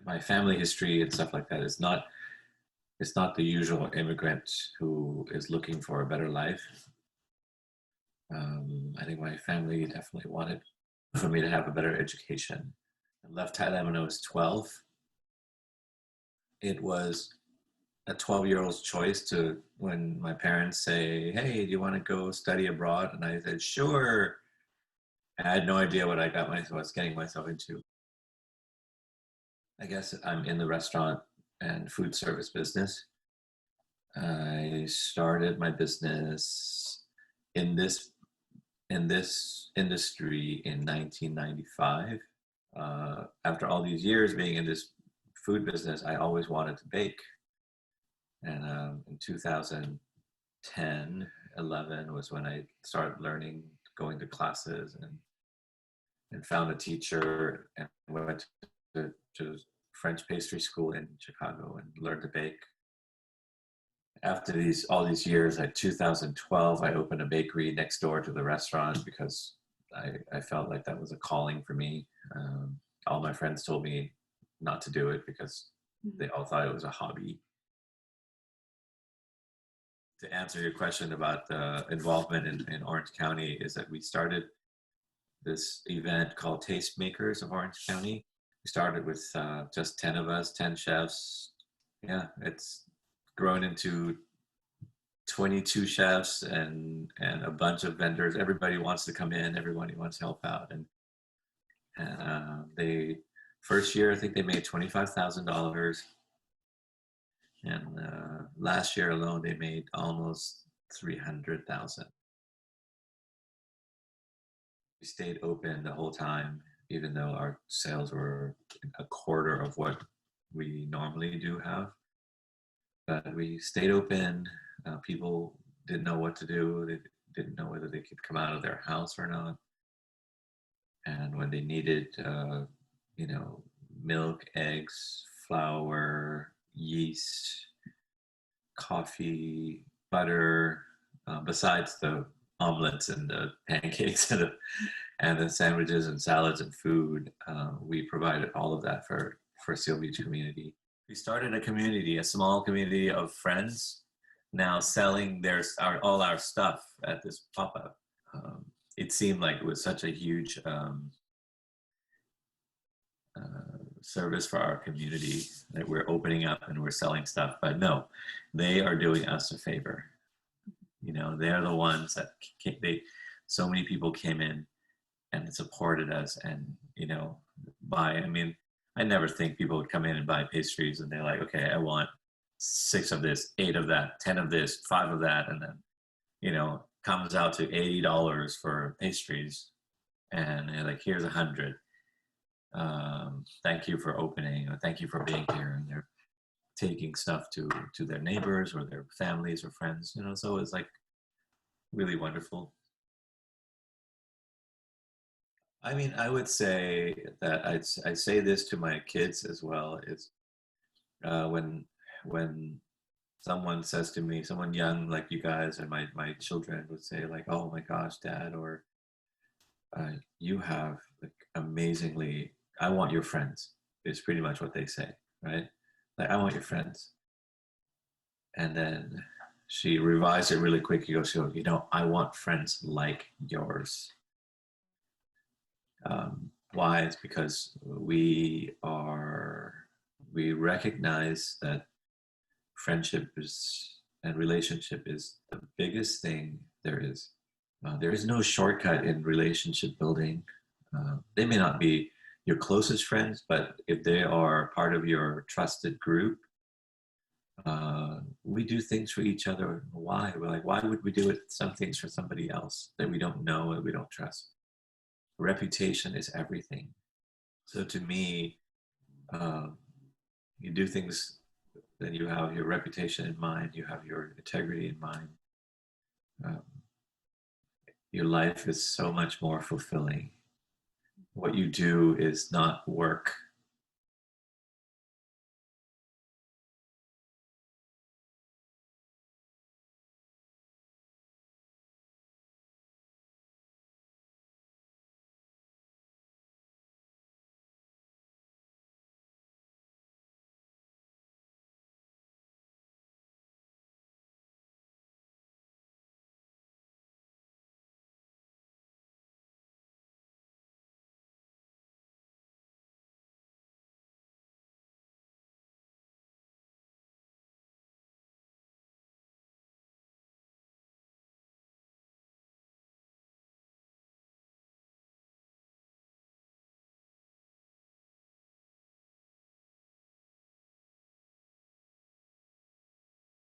my family history and stuff like that is not, it's not the usual immigrant who is looking for a better life. I think my family definitely wanted for me to have a better education. I left Thailand when I was 12. It was a 12-year-old's choice to, when my parents say, hey, do you want to go study abroad? And I said, sure. And I had no idea what I was getting myself into. I guess I'm in the restaurant and food service business. I started my business in this industry in 1995. After all these years being in this food business, I always wanted to bake. And in 2010, 11 was when I started learning, going to classes, and found a teacher and went to French pastry school in Chicago and learned to bake. After all these years, in 2012, I opened a bakery next door to the restaurant because I felt like that was a calling for me. All my friends told me not to do it because they all thought it was a hobby. To answer your question about the involvement in Orange County, is that we started this event called Tastemakers of Orange County. We started with just 10 of us, 10 chefs. Yeah, it's grown into 22 chefs and a bunch of vendors. Everybody wants to come in. Everybody wants to help out. And they, first year, I think they made $25,000. And last year alone, they made almost 300,000. We stayed open the whole time, even though our sales were a quarter of what we normally do have. But we stayed open. People didn't know what to do. They didn't know whether they could come out of their house or not. And when they needed, milk, eggs, flour, yeast, coffee, butter, besides the omelets and the pancakes and the sandwiches and salads and food, we provided all of that for Seal Beach community. We started a community, a small community of friends, now selling all our stuff at this pop-up. It seemed like it was such a huge service for our community that we're opening up and we're selling stuff, but no, they are doing us a favor. They're the ones that so many people came in and supported us and, I never think people would come in and buy pastries and they're like, okay, I want 6 of this, 8 of that, 10 of this, 5 of that. And then, comes out to $80 for pastries. And they're like, here's 100. Thank you for opening, or thank you for being here. And they're taking stuff to their neighbors or their families or friends, so it's like really wonderful. I would say that I say this to my kids as well, is when someone says to me, someone young like you guys and my children would say like, oh my gosh, Dad, or you have like amazingly, I want your friends, is pretty much what they say, right? Like, I want your friends. And then she revised it really quick. She goes, I want friends like yours. Why? It's because we recognize that friendship and relationship is the biggest thing there is. There is no shortcut in relationship building. They may not be your closest friends, but if they are part of your trusted group, we do things for each other. Why? We're like, why would we do some things for somebody else that we don't know and we don't trust? Reputation is everything. So to me, you do things that you have your reputation in mind, you have your integrity in mind. Your life is so much more fulfilling. What you do is not work.